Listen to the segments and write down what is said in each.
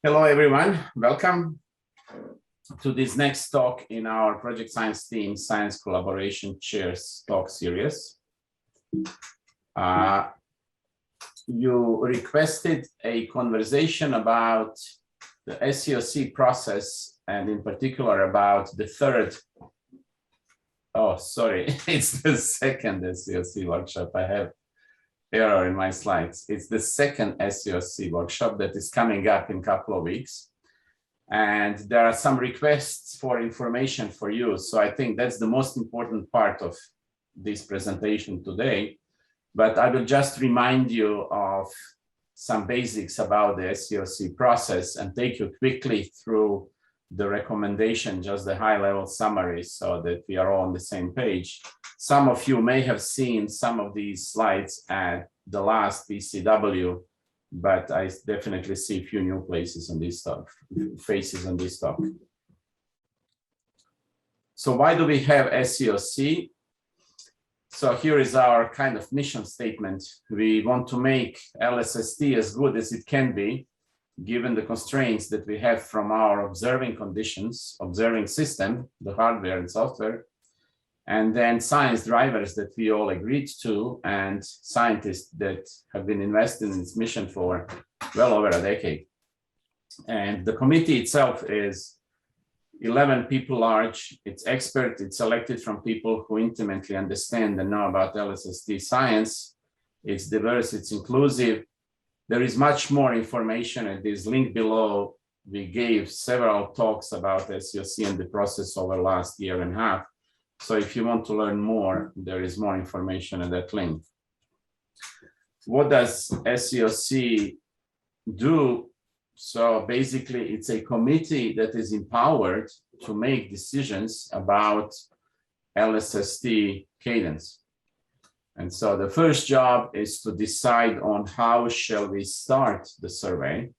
Hello, everyone. Welcome to this next talk in our Project Science Team Science Collaboration Chairs talk series. You requested a conversation about the SCOC process and in particular about the third, oh, sorry, it's the second SCOC workshop. I have error in my slides. It's the second SCOC workshop that is coming up in a couple of weeks. And there are some requests for information for you. So I think that's the most important part of this presentation today. But I will just remind you of some basics about the SCOC process and take you quickly through the recommendation, just the high-level summary so that we are all on the same page. Some of you may have seen some of these slides at the last PCW, but I definitely see a few new places on this talk, faces on this talk. So why do we have SCOC? So here is our kind of mission statement. We want to make LSST as good as it can be, given the constraints that we have from our observing conditions, observing system, the hardware and software, and then science drivers that we all agreed to, and scientists that have been invested in this mission for well over a decade. And the committee itself is 11 people large. It's expert. It's selected from people who intimately understand and know about LSST science. It's diverse. It's inclusive. There is much more information at this link below. We gave several talks about SCOC and the process over the last year and a half. So if you want to learn more, there is more information at that link. What does SCOC do? So basically, it's a committee that is empowered to make decisions about LSST cadence. And so the first job is to decide on how shall we start the survey.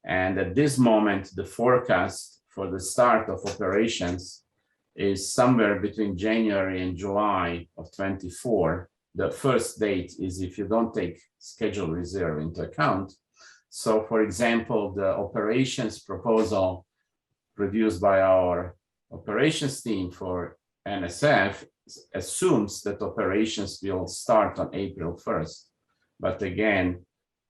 And at this moment, the forecast for the start of operations is somewhere between January and July of 24. The first date is if you don't take schedule reserve into account. So for example, the operations proposal produced by our operations team for NSF assumes that operations will start on April 1st. But again,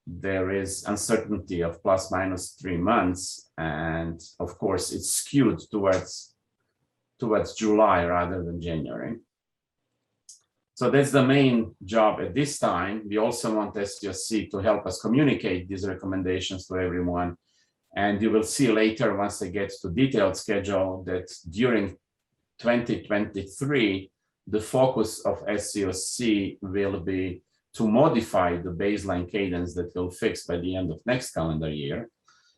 there is uncertainty of plus minus 3 months. And of course, it's skewed towards July rather than January. So that's the main job at this time. We also want SCOC to help us communicate these recommendations to everyone. And you will see later, once I get to detailed schedule, that during 2023, the focus of SCOC will be to modify the baseline cadence that we'll fix by the end of next calendar year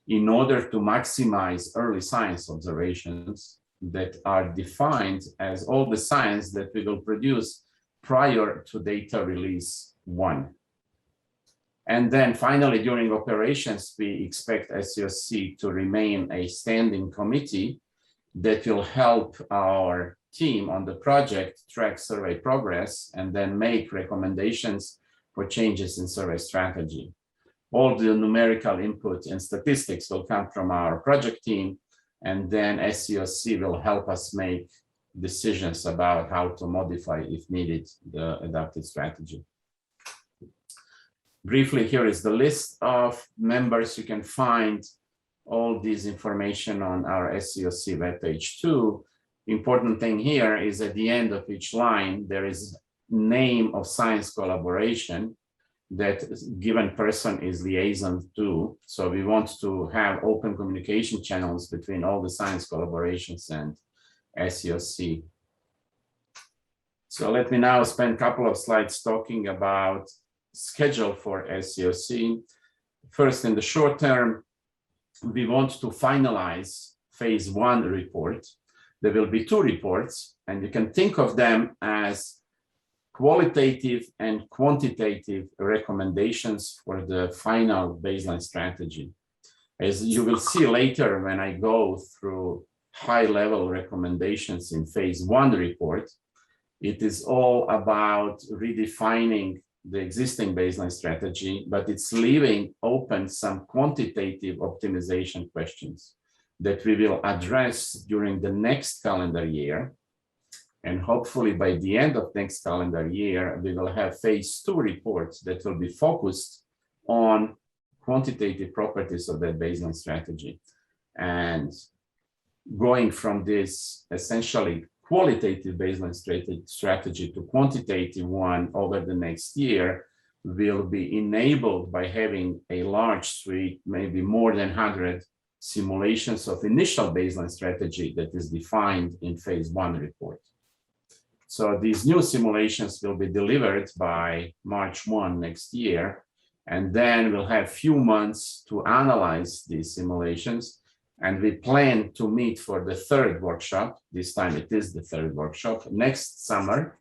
in order to maximize early science observations that are defined as all the science that we will produce prior to data release 1. And then finally, during operations, we expect SCOC to remain a standing committee that will help our team on the project track survey progress and then make recommendations for changes in survey strategy. All the numerical input and statistics will come from our project team, and then SCOC will help us make decisions about how to modify, if needed, the adapted strategy. Briefly, here is the list of members. You can find all this information on our SCOC webpage too. Important thing here is at the end of each line, there is name of science collaboration that given person is liaison to. So we want to have open communication channels between all the science collaborations and SCOC. So let me now spend a couple of slides talking about schedule for SCOC. First, in the short term, we want to finalize phase 1 report. There will be 2 reports, and you can think of them as qualitative and quantitative recommendations for the final baseline strategy. As you will see later when I go through high-level recommendations in phase 1 report, it is all about redefining the existing baseline strategy, but it's leaving open some quantitative optimization questions that we will address during the next calendar year. And hopefully by the end of next calendar year, we will have phase 2 reports that will be focused on quantitative properties of that baseline strategy. And going from this essentially qualitative baseline strategy to quantitative one over the next year will be enabled by having a large suite, maybe more than 100 simulations of initial baseline strategy that is defined in phase 1 report. So these new simulations will be delivered by March 1 next year, and then we'll have few months to analyze these simulations. And we plan to meet for the 3rd workshop, this time it is the 3rd workshop, next summer.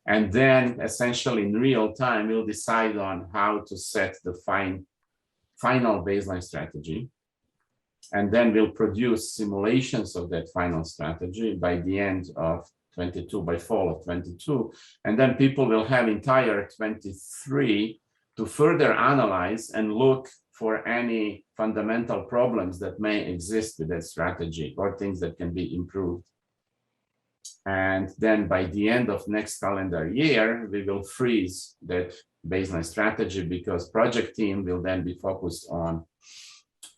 And then essentially in real time, we'll decide on how to set the final baseline strategy. And then we'll produce simulations of that final strategy by the end of 22, by fall of 22. And then people will have entire 23 to further analyze and look for any fundamental problems that may exist with that strategy or things that can be improved. And then by the end of next calendar year, we will freeze that baseline strategy because project team will then be focused on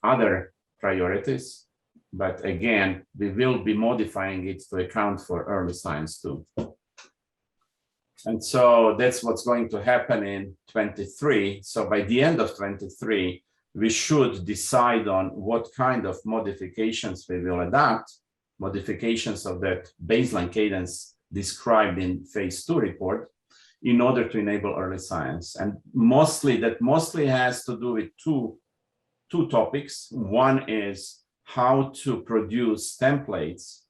other priorities. But again, we will be modifying it to account for early science too. And so that's what's going to happen in 23. So by the end of 23, we should decide on what kind of modifications we will adopt, modifications of that baseline cadence described in phase 2 report in order to enable early science. And that mostly has to do with two topics. One is how to produce templates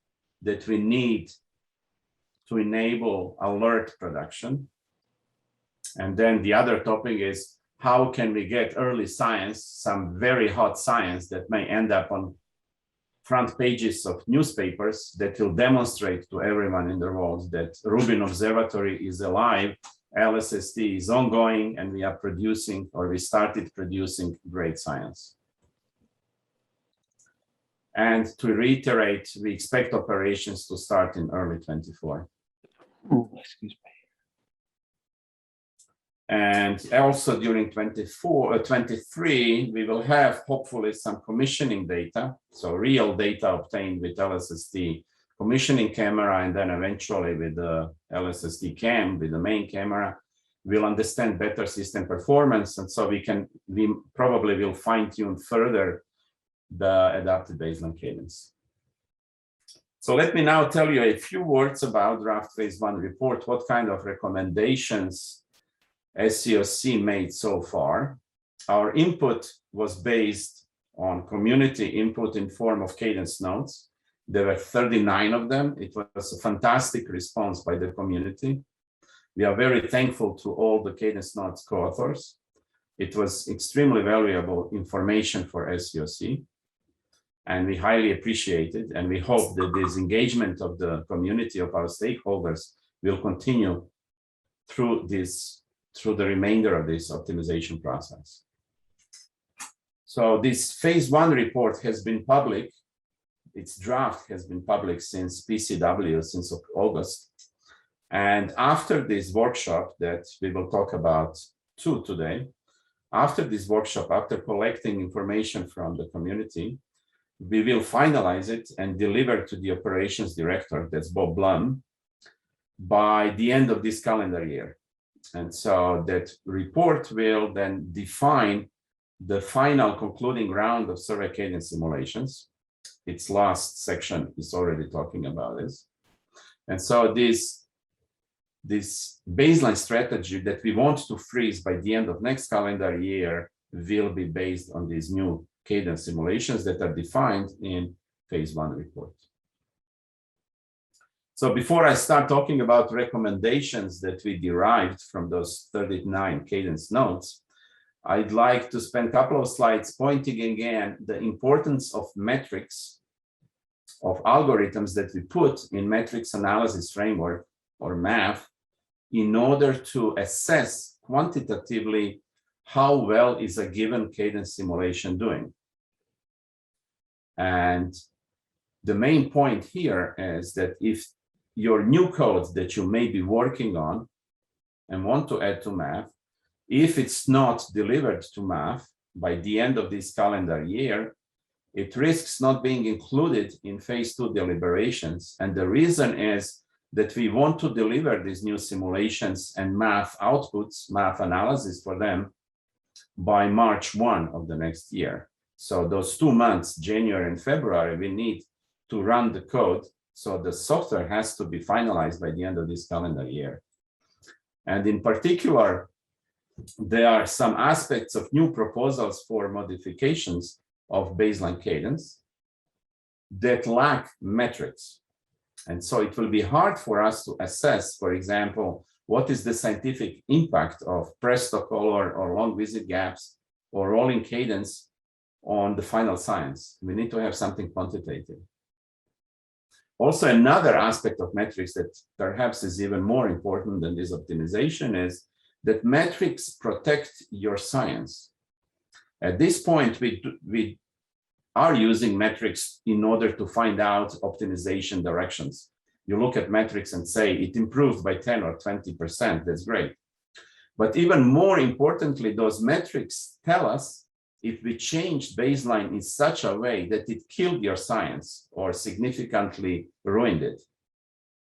that we need to enable alert production. And then the other topic is how can we get early science, some very hot science that may end up on front pages of newspapers that will demonstrate to everyone in the world that Rubin Observatory is alive, LSST is ongoing, and we are producing, or we started producing, great science. And to reiterate, we expect operations to start in early 24. Excuse me. And also during 23, we will have hopefully some commissioning data, so real data obtained with LSST commissioning camera, and then eventually with the LSST cam, with the main camera, we'll understand better system performance. And so we probably will fine tune further the adapted baseline cadence. So let me now tell you a few words about draft phase 1 report, what kind of recommendations SCOC made so far. Our input was based on community input in form of cadence notes. There were 39 of them. It was a fantastic response by the community. We are very thankful to all the cadence notes co-authors. It was extremely valuable information for SCOC, and we highly appreciate it. And we hope that this engagement of the community, of our stakeholders, will continue through the remainder of this optimization process. So this phase 1 report has been public. Its draft has been public since PCW, since August. And after this workshop that we will talk about today, after this workshop, after collecting information from the community, we will finalize it and deliver to the operations director, that's Bob Blum, by the end of this calendar year. And so that report will then define the final concluding round of survey cadence simulations. Its last section is already talking about this. And so this baseline strategy that we want to freeze by the end of next calendar year will be based on these new cadence simulations that are defined in phase 1 report. So before I start talking about recommendations that we derived from those 39 cadence notes, I'd like to spend a couple of slides pointing again the importance of metrics, of algorithms that we put in metrics analysis framework, or math, in order to assess quantitatively how well is a given cadence simulation doing. And the main point here is that if your new code that you may be working on and want to add to math, if it's not delivered to math by the end of this calendar year, it risks not being included in phase 2 deliberations. And the reason is that we want to deliver these new simulations and math outputs, math analysis for them by March 1 of the next year. So those 2 months, January and February, we need to run the code. So the software has to be finalized by the end of this calendar year. And in particular, there are some aspects of new proposals for modifications of baseline cadence that lack metrics. And so it will be hard for us to assess, for example, what is the scientific impact of presto color or long visit gaps or rolling cadence on the final science. We need to have something quantitative. Also, another aspect of metrics that perhaps is even more important than this optimization is that metrics protect your science. At this point, we are using metrics in order to find out optimization directions. You look at metrics and say it improved by 10 or 20%, that's great. But even more importantly, those metrics tell us if we changed baseline in such a way that it killed your science or significantly ruined it.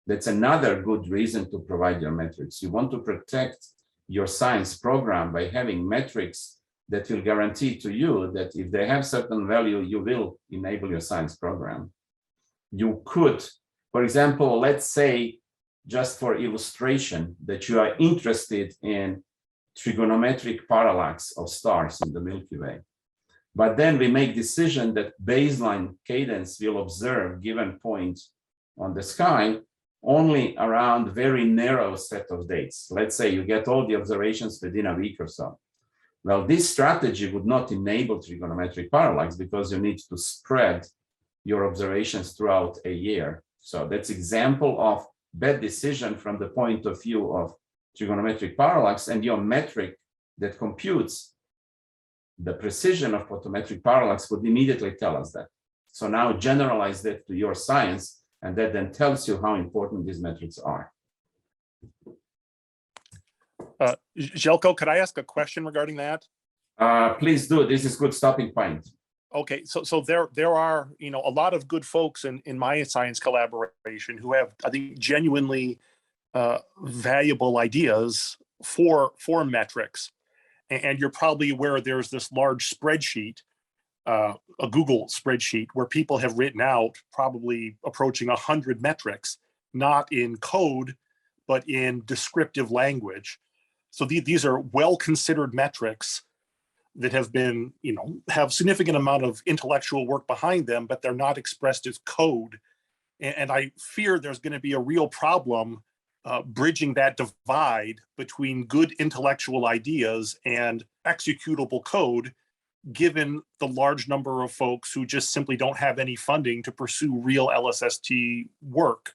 That's another good reason to provide your metrics. You want to protect your science program by having metrics that will guarantee to you that if they have certain value, you will enable your science program. You could, for example, let's say, just for illustration, that you are interested in trigonometric parallax of stars in the Milky Way. But then we make decision that baseline cadence will observe given point on the sky only around very narrow set of dates. Let's say you get all the observations within a week or so. Well, this strategy would not enable trigonometric parallax because you need to spread your observations throughout a year. So that's example of bad decision from the point of view of trigonometric parallax, and your metric that computes the precision of photometric parallax would immediately tell us that. So now generalize that to your science, and that then tells you how important these metrics are. Zeljko, could I ask a question regarding that? Please do. This is good stopping point. Okay, so there are a lot of good folks in my science collaboration who have, I think, genuinely valuable ideas for metrics, and you're probably aware there's this large spreadsheet, a Google spreadsheet, where people have written out probably approaching 100 metrics, not in code but in descriptive language. So these are well-considered metrics that have been, have significant amount of intellectual work behind them, but they're not expressed as code. And I fear there's going to be a real problem bridging that divide between good intellectual ideas and executable code, given the large number of folks who just simply don't have any funding to pursue real LSST work.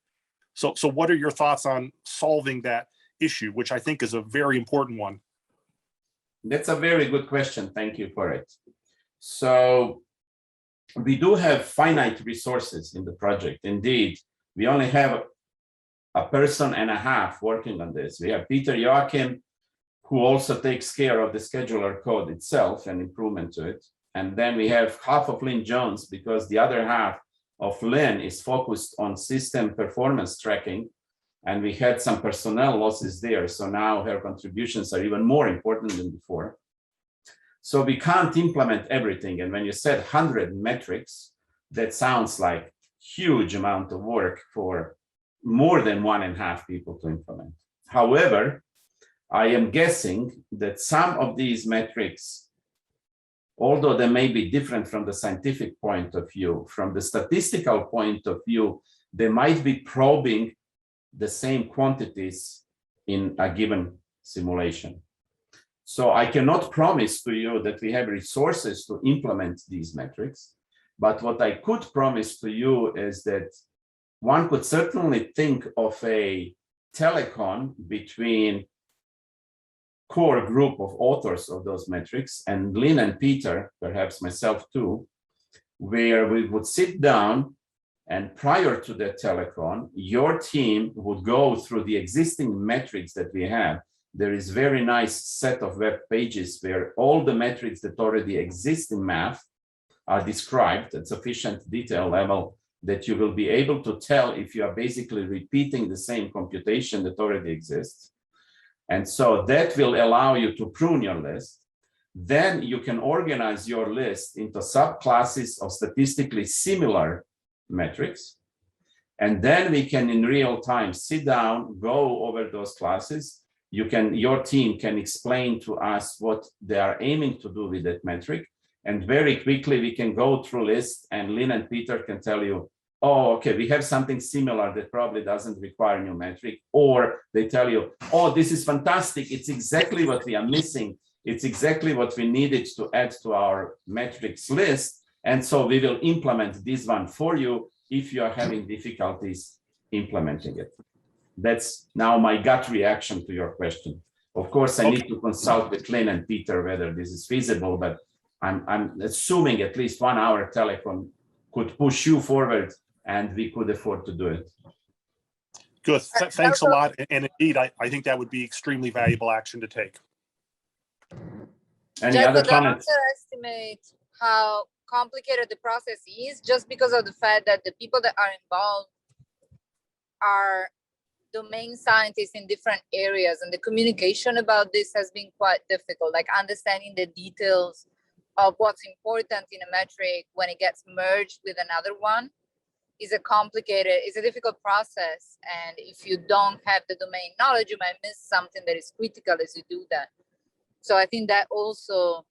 So what are your thoughts on solving that issue, which I think is a very important one? That's a very good question. Thank you for it. So we do have finite resources in the project. Indeed, we only have a person and a half working on this. We have Peter Joachim, who also takes care of the scheduler code itself and improvement to it. And then we have half of Lynn Jones, because the other half of Lynn is focused on system performance tracking. And we had some personnel losses there. So now her contributions are even more important than before. So we can't implement everything. And when you said 100 metrics, that sounds like huge amount of work for more than 1.5 people to implement. However, I am guessing that some of these metrics, although they may be different from the scientific point of view, from the statistical point of view, they might be probing the same quantities in a given simulation. So I cannot promise to you that we have resources to implement these metrics, but what I could promise to you is that one could certainly think of a telecon between core group of authors of those metrics, and Lynn and Peter, perhaps myself too, where we would sit down, and prior to the telecon, your team would go through the existing metrics that we have. There is very nice set of web pages where all the metrics that already exist in math are described at sufficient detail level that you will be able to tell if you are basically repeating the same computation that already exists. And so that will allow you to prune your list. Then you can organize your list into subclasses of statistically similar metrics. And then we can in real time sit down, go over those classes. Your team can explain to us what they are aiming to do with that metric. And very quickly we can go through lists, and Lynn and Peter can tell you, oh, okay, we have something similar that probably doesn't require a new metric. Or they tell you, oh, this is fantastic. It's exactly what we are missing. It's exactly what we needed to add to our metrics list. And so we will implement this one for you if you are having difficulties implementing it. That's now my gut reaction to your question. Of course, I need to consult with Lynn and Peter whether this is feasible, but I'm assuming at least 1 hour telecom could push you forward, and we could afford to do it. Good. Thanks a lot. And indeed, I think that would be extremely valuable action to take. Any other comments? Don't underestimate how complicated the process is, just because of the fact that the people that are involved are domain scientists in different areas, and the communication about this has been quite difficult, like understanding the details of what's important in a metric when it gets merged with another one is a difficult process. And if you don't have the domain knowledge, you might miss something that is critical as you do that. So I think that also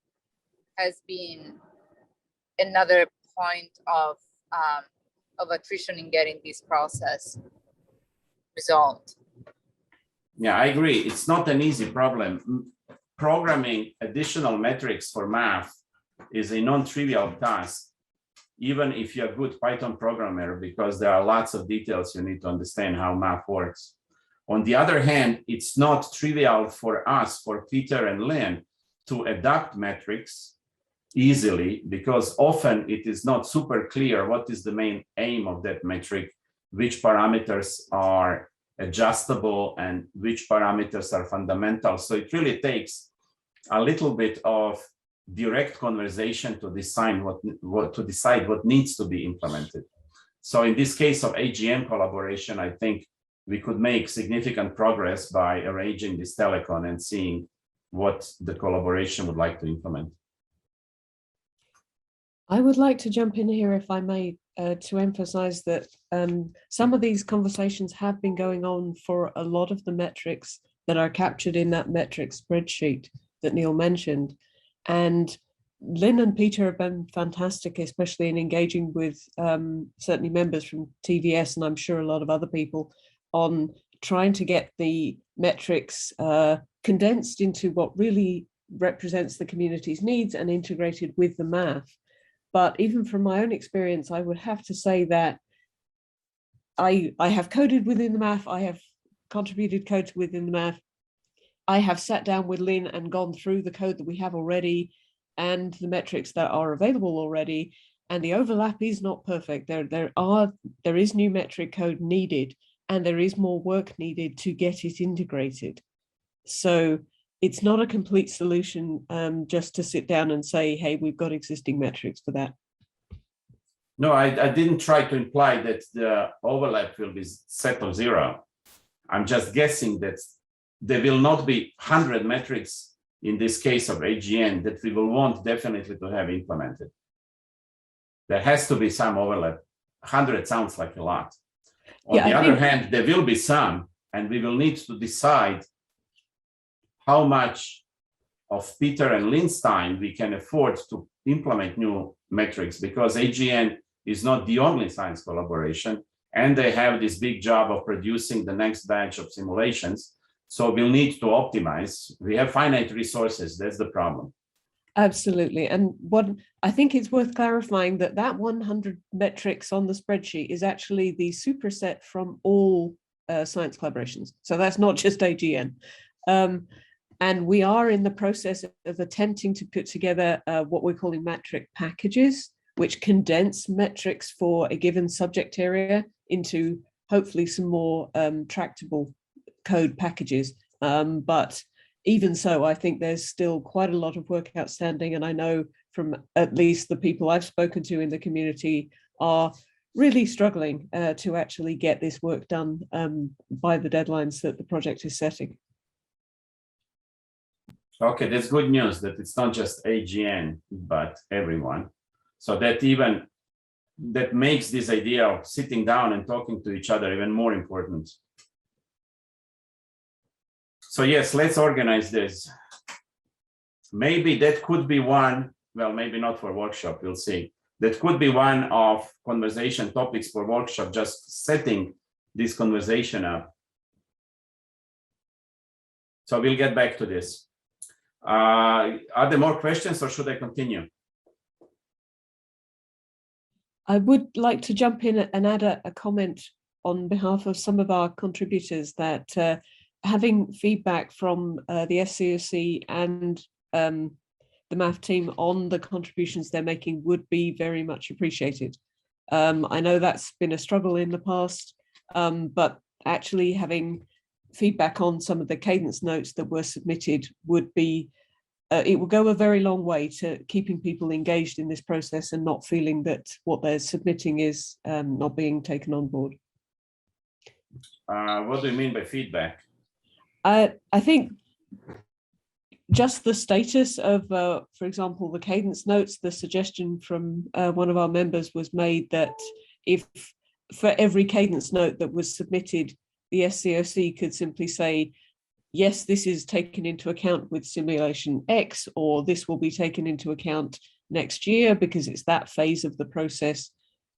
has been another point of attrition in getting this process resolved. Yeah, I agree. It's not an easy problem. Programming additional metrics for math is a non-trivial task, even if you're a good Python programmer, because there are lots of details you need to understand how math works. On the other hand, it's not trivial for us, for Peter and Lynn, to adapt metrics easily, because often it is not super clear what is the main aim of that metric, which parameters are adjustable and which parameters are fundamental. So it really takes a little bit of direct conversation to decide what needs to be implemented. So in this case of AGM collaboration, I think we could make significant progress by arranging this telecon and seeing what the collaboration would like to implement. I would like to jump in here, if I may, to emphasize that some of these conversations have been going on for a lot of the metrics that are captured in that metric spreadsheet that Neil mentioned. And Lynn and Peter have been fantastic, especially in engaging with certainly members from TVS, and I'm sure a lot of other people, on trying to get the metrics condensed into what really represents the community's needs and integrated with the math. But even from my own experience, I would have to say that I have coded within the math, I have contributed code within the math. I have sat down with Lynn and gone through the code that we have already and the metrics that are available already, and the overlap is not perfect. There is new metric code needed, and there is more work needed to get it integrated. So it's not a complete solution just to sit down and say, hey, we've got existing metrics for that. No, I didn't try to imply that the overlap will be set of 0. I'm just guessing that there will not be 100 metrics in this case of AGN that we will want definitely to have implemented. There has to be some overlap. 100 sounds like a lot. On the other hand, there will be some, and we will need to decide how much of Peter and Lynn's time we can afford to implement new metrics, because AGN is not the only science collaboration, and they have this big job of producing the next batch of simulations. So we'll need to optimize. We have finite resources. That's the problem. Absolutely. And what I think it's worth clarifying that 100 metrics on the spreadsheet is actually the superset from all science collaborations. So that's not just AGN. And we are in the process of attempting to put together what we're calling metric packages, which condense metrics for a given subject area into hopefully some more tractable code packages. But even so, I think there's still quite a lot of work outstanding. And I know from at least the people I've spoken to in the community are really struggling to actually get this work done by the deadlines that the project is setting. Okay, that's good news that it's not just AGN, but everyone. So that even that makes this idea of sitting down and talking to each other even more important. So yes, let's organize this. Maybe that could be one, well, maybe not for workshop, we'll see. That could be one of conversation topics for workshop, just setting this conversation up. So we'll get back to this. Are there more questions or should I continue? I would like to jump in and add a comment on behalf of some of our contributors that having feedback from the SCOC and the MAF team on the contributions they're making would be very much appreciated. I know that's been a struggle in the past, but actually having feedback on some of the Cadence notes that were submitted would be, it will go a very long way to keeping people engaged in this process and not feeling that what they're submitting is not being taken on board. What do you mean by feedback? I think just the status of, for example, the Cadence notes, the suggestion from one of our members was made that if for every Cadence note that was submitted, the SCOC could simply say, yes, this is taken into account with simulation X, or this will be taken into account next year because it's that phase of the process.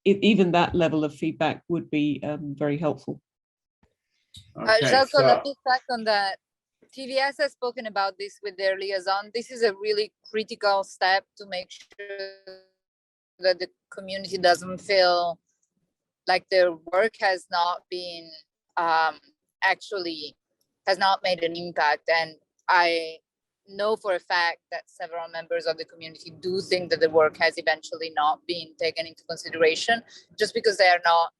Even that level of feedback would be very helpful. Okay, Zeljko, let me check on that. TVS has spoken about this with their liaison. This is a really critical step to make sure that the community doesn't feel like their work has not been actually has not made an impact. And I know for a fact that several members of the community do think that the work has eventually not been taken into consideration just because they are not,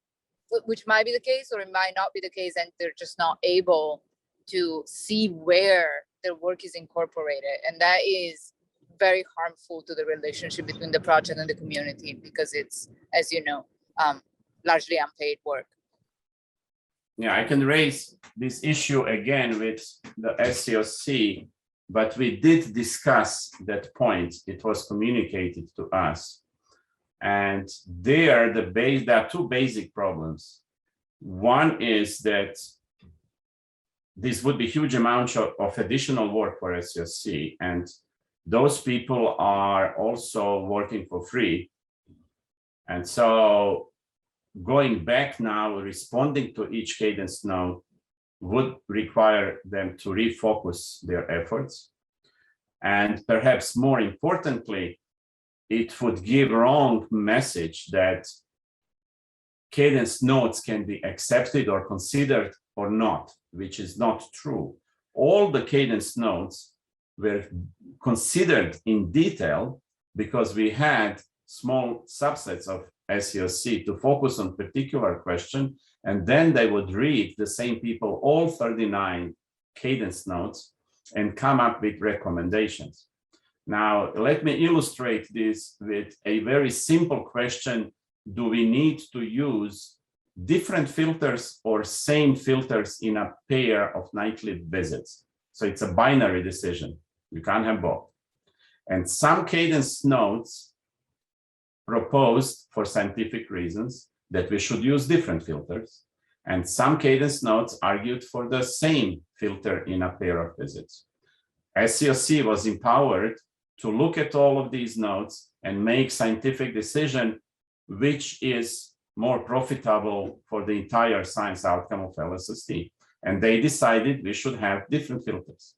which might be the case or it might not be the case, and they're just not able to see where their work is incorporated. And that is very harmful to the relationship between the project and the community because it's, as you know, largely unpaid work. Yeah, I can raise this issue again with the SCOC, but we did discuss that point. It was communicated to us. And there, there are two basic problems. One is that this would be huge amounts of additional work for SCOC, and those people are also working for free. And so going back now, responding to each Cadence note would require them to refocus their efforts. And perhaps more importantly, it would give wrong message that Cadence notes can be accepted or considered or not, which is not true. All the Cadence notes were considered in detail because we had small subsets of SCOC to focus on particular question, and then they would read, the same people, all 39 Cadence notes and come up with recommendations. Now, let me illustrate this with a very simple question. Do we need to use different filters or same filters in a pair of nightly visits? So it's a binary decision. You can't have both. And some Cadence notes proposed for scientific reasons that we should use different filters. And some Cadence notes argued for the same filter in a pair of visits. SCOC was empowered to look at all of these notes and make scientific decision which is more profitable for the entire science outcome of LSST. And they decided we should have different filters.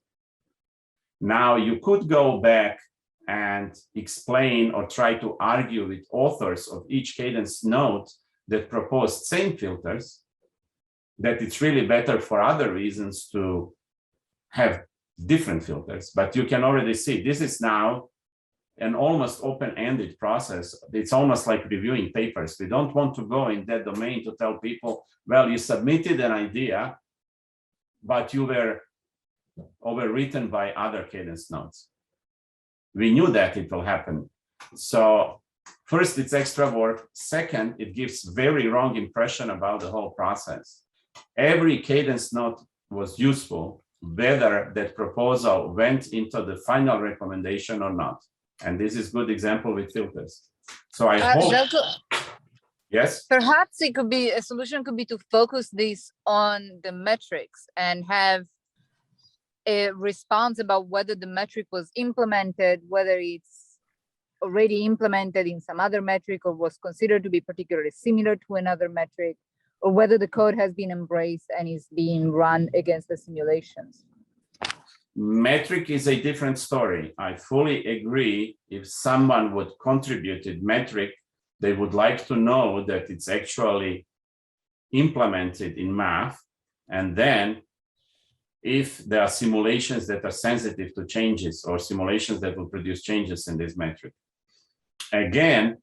Now you could go back and explain or try to argue with authors of each Cadence note that proposed same filters, that it's really better for other reasons to have different filters, but you can already see this is now an almost open-ended process. It's almost like reviewing papers. We don't want to go in that domain to tell people, well, you submitted an idea, but you were overwritten by other Cadence nodes. We knew that it will happen. So first, it's extra work. Second, it gives very wrong impression about the whole process. Every Cadence node was useful, whether that proposal went into the final recommendation or not. And this is good example with filters. So I hope, Zeljko, yes? perhaps it could be, a solution could be to focus this on the metrics and have a response about whether the metric was implemented, whether it's already implemented in some other metric or was considered to be particularly similar to another metric, or whether the code has been embraced and is being run against the simulations. Metric is a different story. I fully agree. If someone would contribute to metric, they would like to know that it's actually implemented in math. And then if there are simulations that are sensitive to changes or simulations that will produce changes in this metric. Again,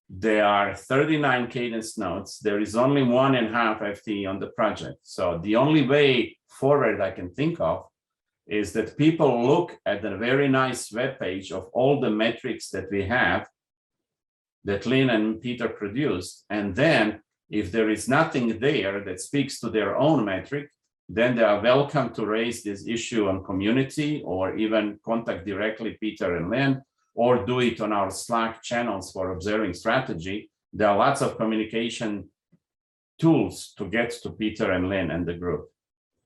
there are 39 Cadence nodes. There is only 1.5 FTE on the project. So the only way forward I can think of is that people look at a very nice web page of all the metrics that we have that Lynn and Peter produced. And then if there is nothing there that speaks to their own metric, then they are welcome to raise this issue on community or even contact directly Peter and Lynn, or do it on our Slack channels for observing strategy. There are lots of communication tools to get to Peter and Lynn and the group.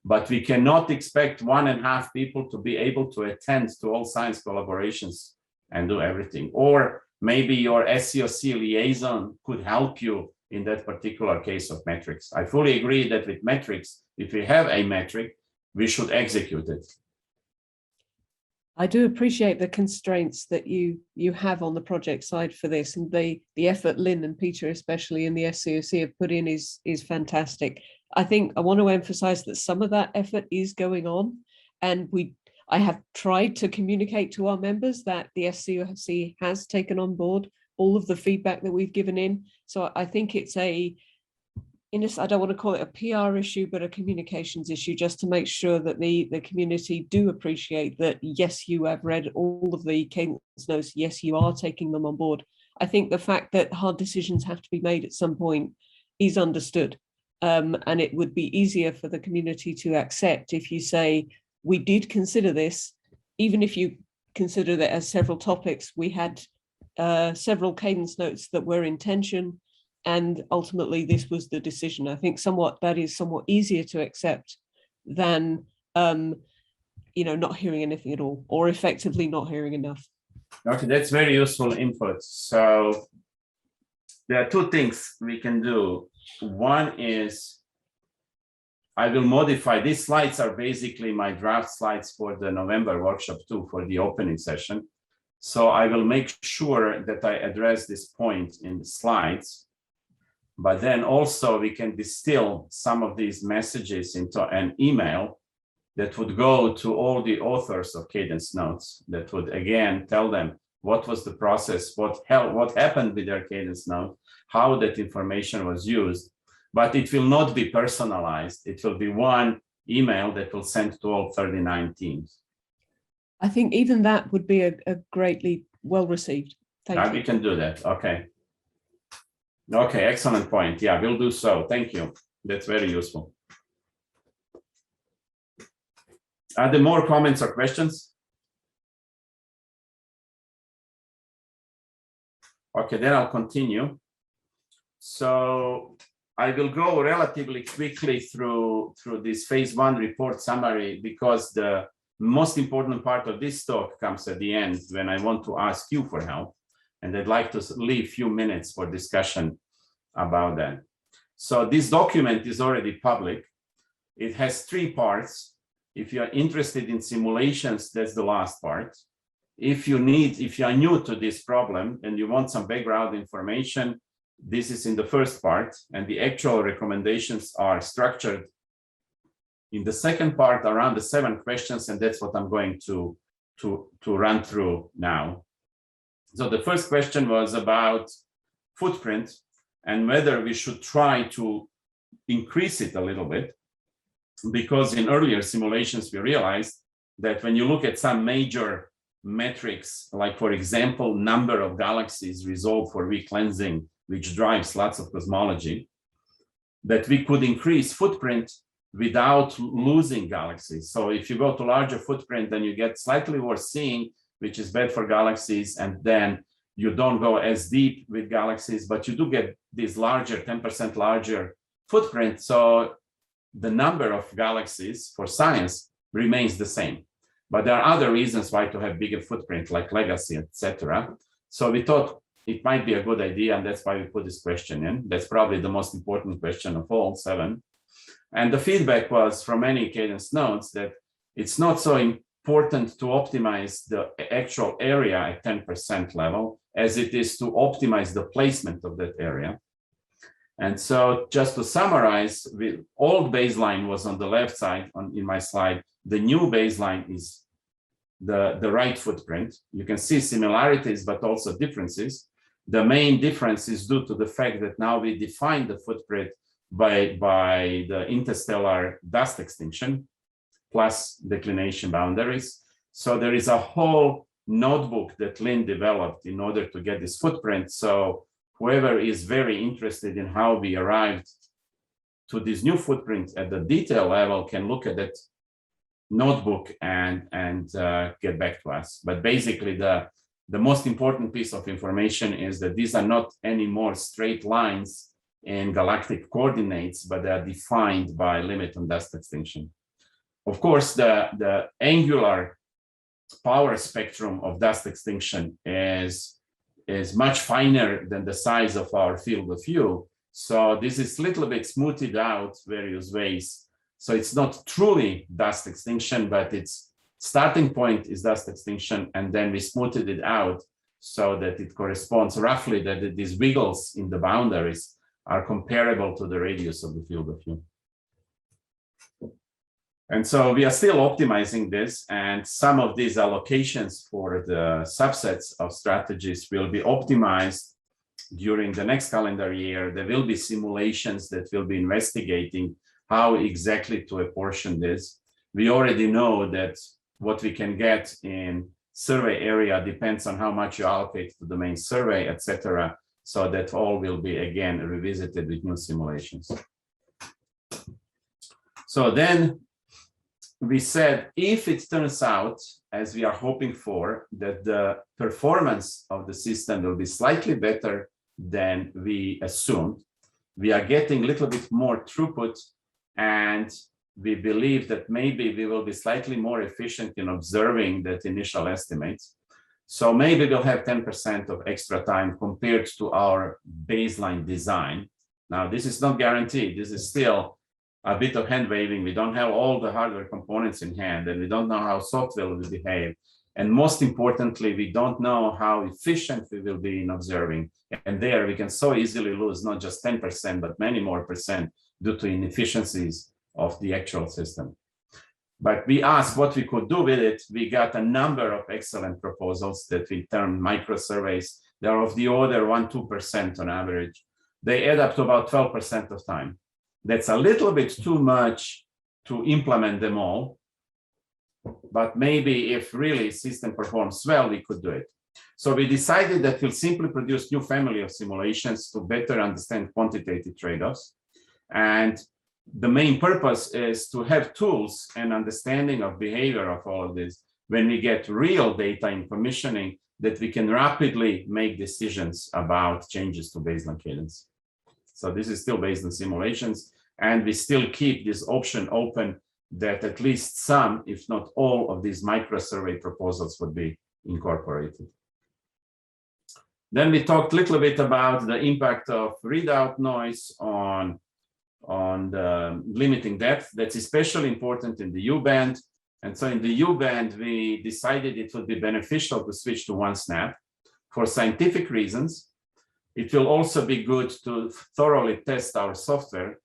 But we cannot expect 1.5 people to be able to attend to all science collaborations and do everything. Or maybe your SCOC liaison could help you in that particular case of metrics. I fully agree that with metrics, if we have a metric, we should execute it. I do appreciate the constraints that you have on the project side for this, and the effort Lynn and Peter, especially in the SCOC, have put in is fantastic. I think I want to emphasize that some of that effort is going on, and I have tried to communicate to our members that the SCOC has taken on board all of the feedback that we've given in. So I think it's I don't want to call it a PR issue, but a communications issue, just to make sure that the community do appreciate that, yes, you have read all of the Cadence notes, yes, you are taking them on board. I think the fact that hard decisions have to be made at some point is understood. And it would be easier for the community to accept if you say, we did consider this, even if you consider that as several topics, we had several Cadence notes that were in tension, and ultimately this was the decision. I think that is somewhat easier to accept than not hearing anything at all, or effectively not hearing enough. Okay, that's very useful input. So there are two things we can do. One is I will modify, these slides are basically my draft slides for the November workshop too, for the opening session. So I will make sure that I address this point in the slides, but then also we can distill some of these messages into an email that would go to all the authors of Cadence notes, that would again tell them what was the process, what happened with their Cadence note, how that information was used. But it will not be personalized. It will be one email that will send to all 39 teams. I think even that would be a greatly well received. Thank you. We can do that. Okay. Okay, excellent point. Yeah, we'll do so. Thank you. That's very useful. Are there more comments or questions? Okay, then I'll continue. So I will go relatively quickly through this phase 1 report summary, because the most important part of this talk comes at the end when I want to ask you for help. And I'd like to leave a few minutes for discussion about that. So this document is already public. It has 3 parts. If you're interested in simulations, that's the last part. If you are new to this problem and you want some background information, this is in the first part, and the actual recommendations are structured in the second part around the 7 questions, and that's what I'm going to run through now. So the first question was about footprint and whether we should try to increase it a little bit, because in earlier simulations we realized that when you look at some major metrics, like for example, number of galaxies resolved for weak lensing, which drives lots of cosmology, that we could increase footprint without losing galaxies. So if you go to larger footprint, then you get slightly worse seeing, which is bad for galaxies, and then you don't go as deep with galaxies, but you do get this larger, 10% larger footprint. So the number of galaxies for science remains the same. But there are other reasons why to have bigger footprint, like legacy, etc. So we thought it might be a good idea, and that's why we put this question in. That's probably the most important question of all 7. And the feedback was from many Cadence nodes that it's not so important to optimize the actual area at 10% level as it is to optimize the placement of that area. And so just to summarize, the old baseline was on the left side in my slide. The new baseline is the right footprint. You can see similarities, but also differences. The main difference is due to the fact that now we define the footprint by the interstellar dust extinction plus declination boundaries. So there is a whole notebook that Lynn developed in order to get this footprint. So whoever is very interested in how we arrived to this new footprint at the detail level can look at that notebook and get back to us. But basically the most important piece of information is that these are not anymore straight lines in galactic coordinates, but they are defined by limit on dust extinction. Of course, the angular power spectrum of dust extinction is much finer than the size of our field of view. So this is a little bit smoothed out various ways. So it's not truly dust extinction, but its starting point is dust extinction, and then we smoothed it out so that it corresponds roughly, that these wiggles in the boundaries are comparable to the radius of the field of view. And so we are still optimizing this, and some of these allocations for the subsets of strategies will be optimized during the next calendar year. There will be simulations that will be investigating how exactly to apportion this. We already know that what we can get in survey area depends on how much you allocate to the main survey, etc. So that all will be again revisited with new simulations. So then we said, if it turns out, as we are hoping for, that the performance of the system will be slightly better than we assumed, we are getting a little bit more throughput, and we believe that maybe we will be slightly more efficient in observing that initial estimates. So maybe we'll have 10% of extra time compared to our baseline design. Now, this is not guaranteed. This is still a bit of hand waving. We don't have all the hardware components in hand, and we don't know how software will behave. And most importantly, we don't know how efficient we will be in observing. And there we can so easily lose not just 10%, but many more percent due to inefficiencies of the actual system. But we asked what we could do with it. We got a number of excellent proposals that we termed microsurveys. They're of the order 1–2% on average. They add up to about 12% of time. That's a little bit too much to implement them all. But maybe if really system performs well, we could do it. So we decided that we'll simply produce new family of simulations to better understand quantitative trade-offs. And the main purpose is to have tools and understanding of behavior of all of this when we get real data in commissioning, that we can rapidly make decisions about changes to baseline cadence. So this is still based on simulations, and we still keep this option open that at least some, if not all, of these microsurvey proposals would be incorporated. Then we talked a little bit about the impact of readout noise on the limiting depth. That's especially important in the U-band. And so in the U-band, we decided it would be beneficial to switch to 1 snap for scientific reasons. It will also be good to thoroughly test our software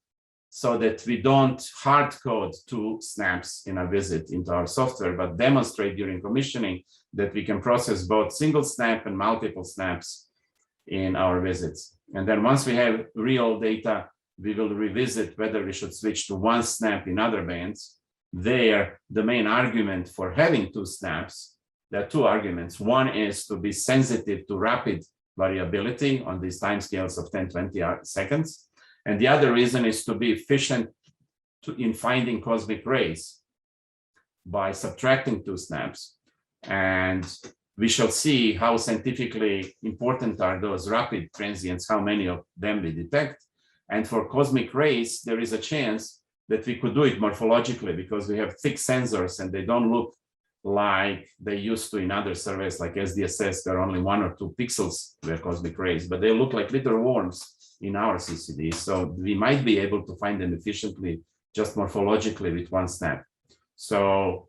so that we don't hard code 2 snaps in a visit into our software, but demonstrate during commissioning that we can process both single snap and multiple snaps in our visits. And then once we have real data, we will revisit whether we should switch to 1 snap in other bands. There, the main argument for having 2 snaps, there are 2 arguments. One is to be sensitive to rapid variability on these timescales of 10-20 seconds. And the other reason is to be efficient in finding cosmic rays by subtracting 2 snaps. And we shall see how scientifically important are those rapid transients, how many of them we detect. And for cosmic rays, there is a chance that we could do it morphologically because we have thick sensors and they don't look like they used to in other surveys like SDSS. There are only 1 or 2 pixels where cosmic rays, but they look like little worms in our CCD. So we might be able to find them efficiently just morphologically with 1 snap. So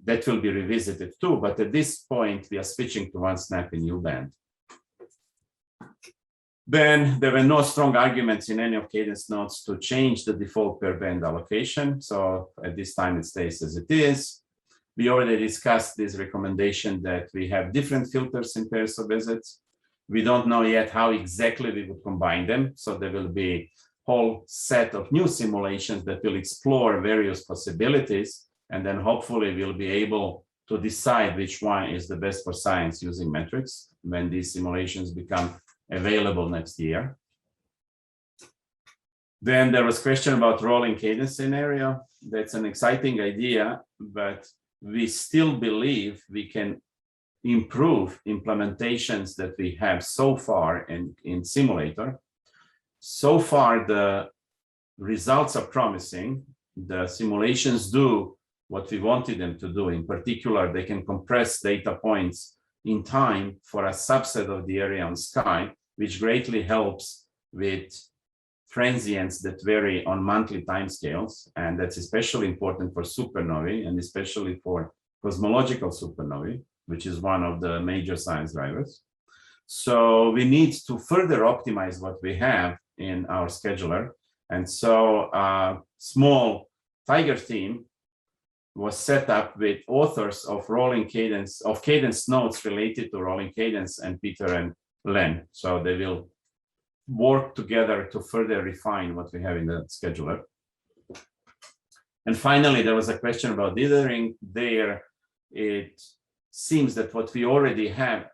that will be revisited too, but at this point we are switching to 1 snap in U band. Then there were no strong arguments in any of Cadence notes to change the default per band allocation. So at this time it stays as it is. We already discussed this recommendation that we have different filters in pairs of visits. We don't know yet how exactly we would combine them. So there will be a whole set of new simulations that will explore various possibilities. And then hopefully we'll be able to decide which one is the best for science using metrics when these simulations become available next year. Then there was a question about rolling cadence scenario. That's an exciting idea, but we still believe we can improve implementations that we have so far in simulator. So far, the results are promising. The simulations do what we wanted them to do. In particular, they can compress data points in time for a subset of the area on sky, which greatly helps with transients that vary on monthly timescales. And that's especially important for supernovae and especially for cosmological supernovae, which is one of the major science drivers. So we need to further optimize what we have in our scheduler. And so a small Tiger team was set up with authors of rolling cadence, of cadence notes related to rolling cadence, and Peter and Len. So they will work together to further refine what we have in the scheduler. And finally, there was a question about dithering. There, it seems that what we already have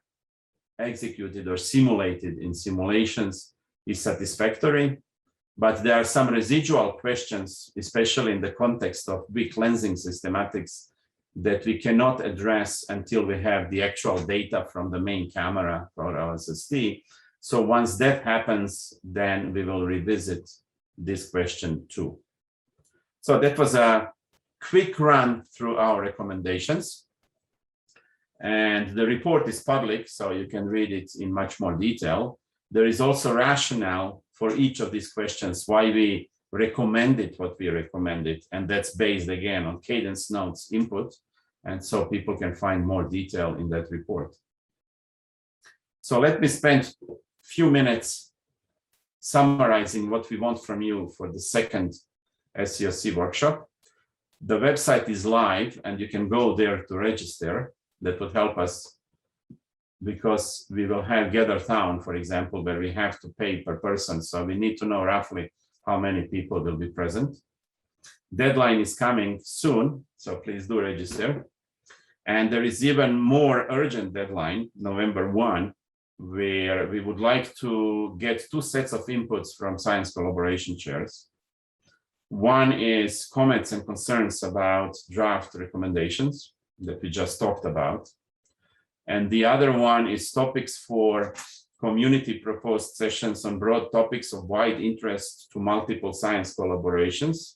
executed or simulated in simulations is satisfactory, but there are some residual questions, especially in the context of weak lensing systematics, that we cannot address until we have the actual data from the main camera for our SST. So once that happens, then we will revisit this question too. So that was a quick run through our recommendations. And the report is public, so you can read it in much more detail. There is also rationale for each of these questions, why we recommended what we recommended. And that's based again on Cadence notes input. And so people can find more detail in that report. So let me spend a few minutes summarizing what we want from you for the second SCOC workshop. The website is live and you can go there to register. That would help us because we will have Gather Town, for example, where we have to pay per person. So we need to know roughly how many people will be present. Deadline is coming soon, so please do register. And there is even more urgent deadline, November 1, where we would like to get 2 sets of inputs from science collaboration chairs. One is comments and concerns about draft recommendations that we just talked about. And the other one is topics for community proposed sessions on broad topics of wide interest to multiple science collaborations.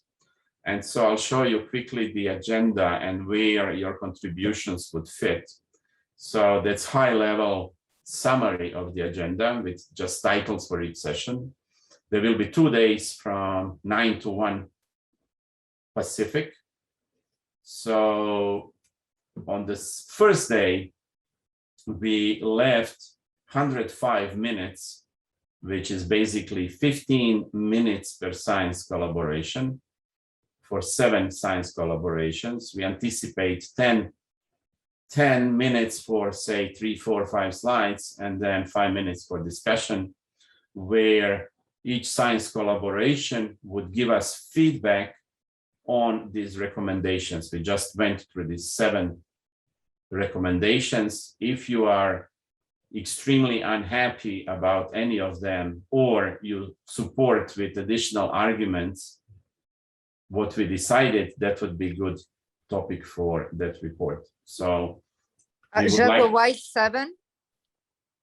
And so I'll show you quickly the agenda and where your contributions would fit. So that's high level summary of the agenda with just titles for each session. There will be 2 days from 9 to 1 Pacific. So on this first day, we left 105 minutes which is basically 15 minutes per science collaboration for 7 science collaborations. We anticipate 10 minutes for, say, 3, 4, 5 slides, and then 5 minutes for discussion, where each science collaboration would give us feedback on these recommendations. We just went through these 7 recommendations. If you are extremely unhappy about any of them, or you support with additional arguments what we decided, that would be good topic for that report. So Zeljko, why 7?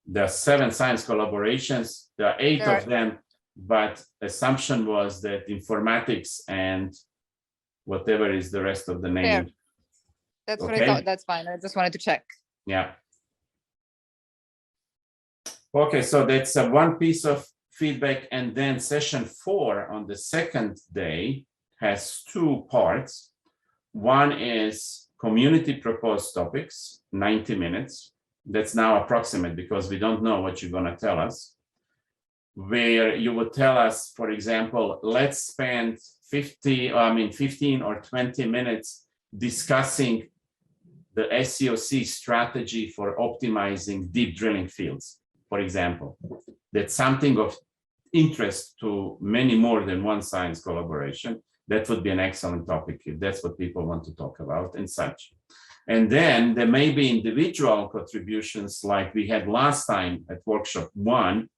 there are 7 science collaborations. There are 8 There of them, but assumption was that informatics and whatever is the rest of the name. Fair. That's what I Okay. thought. That's fine. I just wanted to check. Yeah. Okay, so that's one piece of feedback, and then session 4 on the second day has 2 parts. One is community proposed topics, 90 minutes. That's now approximate because we don't know what you're going to tell us. Where you would tell us, for example, let's spend 15 or 20 minutes discussing the SCOC strategy for optimizing deep drilling fields, for example. That's something of interest to many more than one science collaboration. That would be an excellent topic if that's what people want to talk about and such. And then there may be individual contributions like we had last time at workshop 1,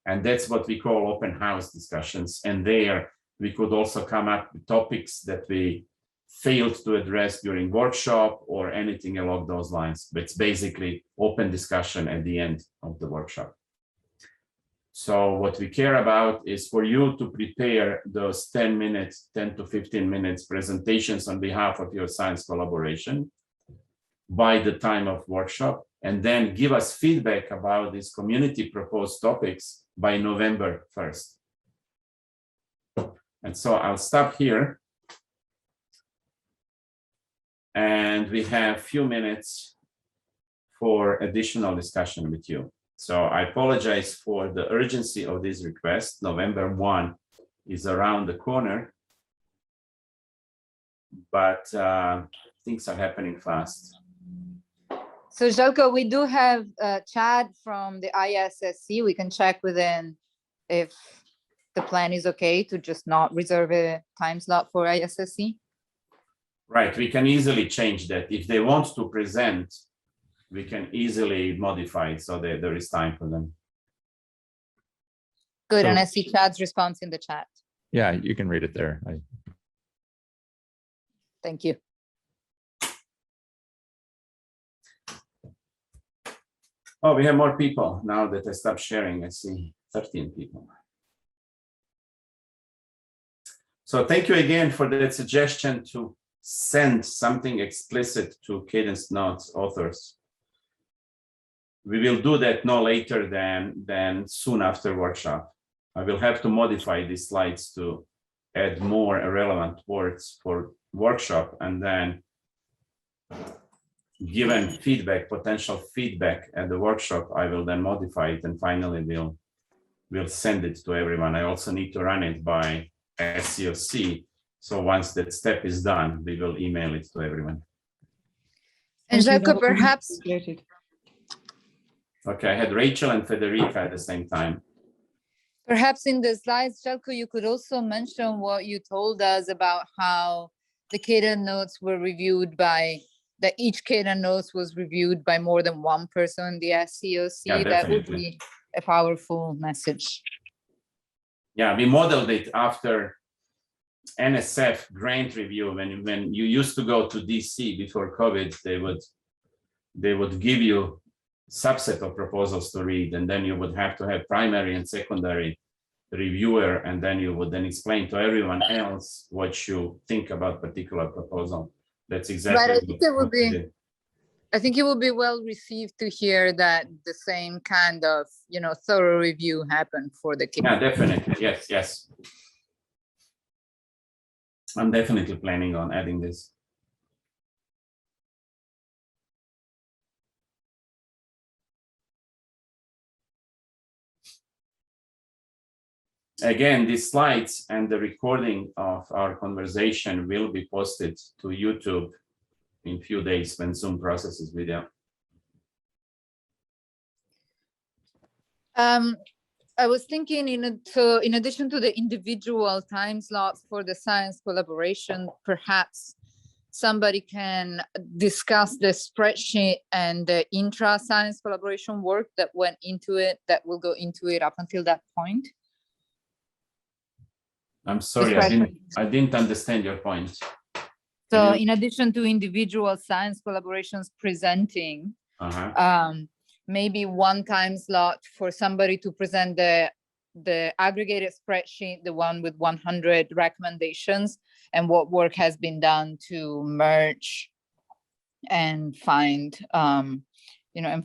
and that's what we call open house discussions. And there we could also come up with topics that we failed to address during workshop or anything along those lines. But it's basically open discussion at the end of the workshop. So what we care about is for you to prepare those 10 to 15 minutes presentations on behalf of your science collaboration by the time of workshop, and then give us feedback about these community proposed topics by November 1st. And so I'll stop here. And we have a few minutes for additional discussion with you. So I apologize for the urgency of this request. November 1 is around the corner, but things are happening fast. So Zeljko, we do have Chad from the ISSC. We can check within if the plan is okay to just not reserve a time slot for ISSC. Right, we can easily change that. If they want to present, we can easily modify it so that there is time for them. Good, So- and I see Chad's response in the chat. Yeah, you can read it there. Thank you. Oh, we have more people now that I stopped sharing. I see 13 people. So thank you again for that suggestion to send something explicit to Cadence Notes authors. We will do that no later than soon after workshop. I will have to modify these slides to add more relevant words for workshop, and then given feedback, potential feedback at the workshop, I will then modify it, and finally we'll send it to everyone. I also need to run it by SCOC. So once that step is done, we will email it to everyone. And Thank you, that Zeljko, would be perhaps, appreciated. Okay, I had Rachel and Federica at the same time. perhaps in the slides, Zeljko, you could also mention what you told us about how the Cadence notes were reviewed by, that each Cadence notes was reviewed by more than one person in the SCOC. Yeah, That would definitely. be a powerful message. Yeah, we modeled it after NSF grant review. When you used to go to DC before COVID, they would give you subset of proposals to read, and then you would have to have primary and secondary reviewer, and then you would then explain to everyone else what you think about particular proposal. That's exactly Right, I think it would what we be, did. I think it will be well received to hear that the same kind of, thorough review happened for the Yeah, Cadence. definitely. Yes. I'm definitely planning on adding this. Again, these slides and the recording of our conversation will be posted to YouTube in few days when Zoom processes video. I was thinking in addition to the individual time slots for the science collaboration, perhaps somebody can discuss the spreadsheet and the intra-science collaboration work that went into it, that will go into it up until that point. I'm sorry, I didn't understand your point. So in addition to individual science collaborations presenting, maybe one time slot for somebody to present the aggregated spreadsheet, the one with 100 recommendations, and what work has been done to merge and find, and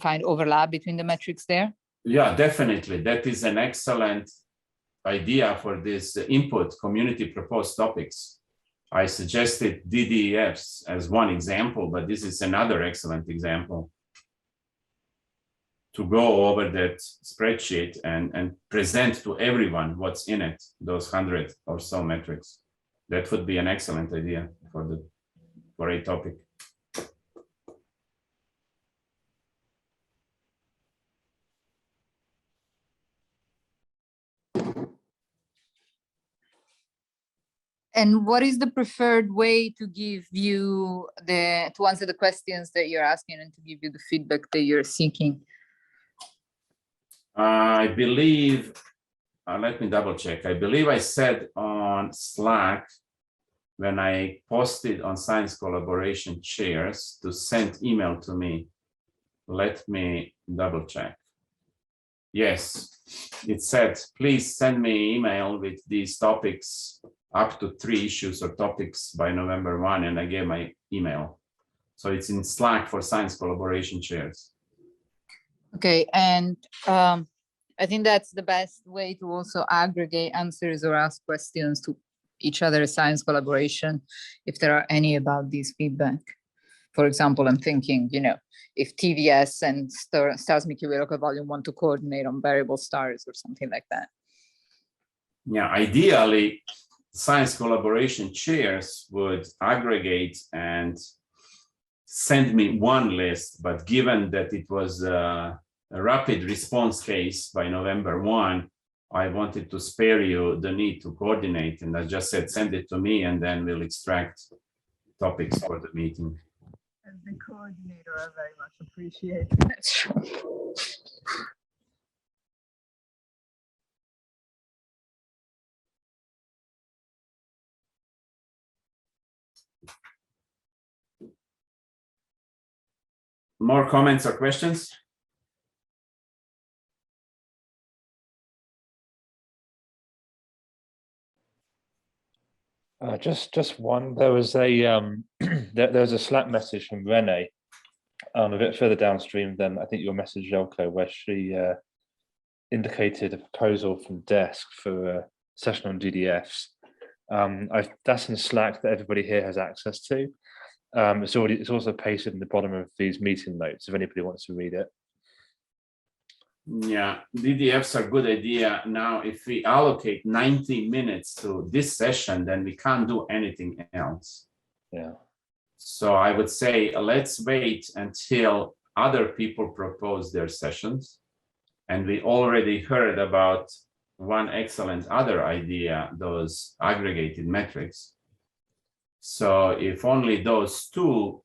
find overlap between the metrics there. Yeah, definitely. That is an excellent idea for this input community proposed topics. I suggested DDEFs as one example, but this is another excellent example to go over that spreadsheet and present to everyone what's in it, those 100 or so metrics. That would be an excellent idea for a topic. And what is the preferred way to give you to answer the questions that you're asking and to give you the feedback that you're seeking? I believe, let me double check. I believe I said on Slack when I posted on Science Collaboration Chairs to send email to me. Let me double check. Yes, it said, please send me email with these topics, up to 3 issues or topics by November 1, and I gave my email. So it's in Slack for Science Collaboration Chairs. Okay, and I think that's the best way to also aggregate answers or ask questions to each other science collaboration, if there are any about these feedback. For example, I'm thinking, if TVS and Stars Milky Way local volume want to coordinate on variable stars or something like that. Yeah, ideally, Science Collaboration Chairs would aggregate and send me one list, but given that it was a rapid response case by November 1, I wanted to spare you the need to coordinate, and I just said, send it to me, and then we'll extract topics for the meeting. As the coordinator, I very much appreciate that. More comments or questions? Just one. There was a there was a Slack message from Renee, a bit further downstream than I think your message, Zeljko, where she indicated a proposal from Desk for a session on DDFs. That's in Slack that everybody here has access to. It's also pasted in the bottom of these meeting notes if anybody wants to read it. Yeah, DDFs are a good idea. Now, if we allocate 90 minutes to this session, then we can't do anything else. Yeah. So I would say, let's wait until other people propose their sessions. And we already heard about one excellent other idea, those aggregated metrics. So if only those two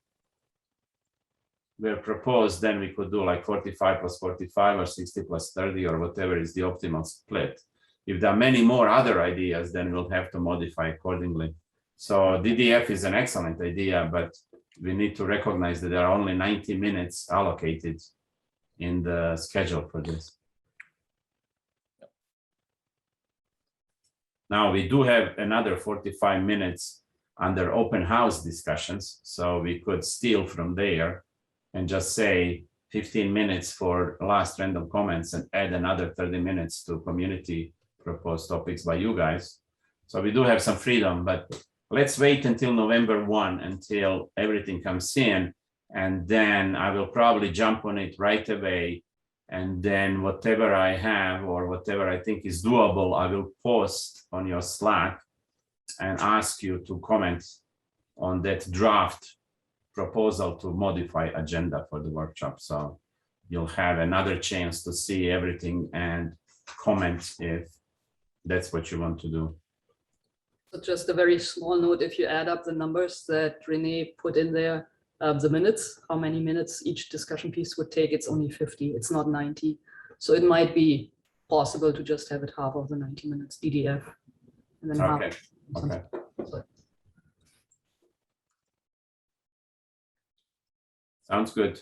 were proposed, then we could do like 45 plus 45 or 60 plus 30 or whatever is the optimal split. If there are many more other ideas, then we'll have to modify accordingly. So DDF is an excellent idea, but we need to recognize that there are only 90 minutes allocated in the schedule for this. Now we do have another 45 minutes under open house discussions, so we could steal from there and just say 15 minutes for last random comments and add another 30 minutes to community proposed topics by you guys. So we do have some freedom, but let's wait until November 1 until everything comes in, and then I will probably jump on it right away And then whatever I have or whatever I think is doable, I will post on your Slack and ask you to comment on that draft proposal to modify agenda for the workshop. So you'll have another chance to see everything and comment if that's what you want to do. So just a very small note, if you add up the numbers that Renee put in there, the minutes, how many minutes each discussion piece would take, it's only 50, it's not 90. So it might be possible to just have it half of the 90 minutes DDF. And then Okay, half. okay. So Sounds good.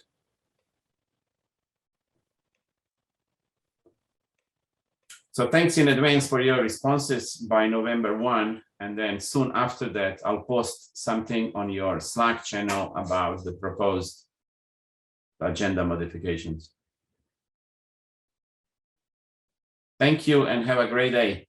So thanks in advance for your responses by November 1. And then soon after that, I'll post something on your Slack channel about the proposed agenda modifications. Thank you and have a great day.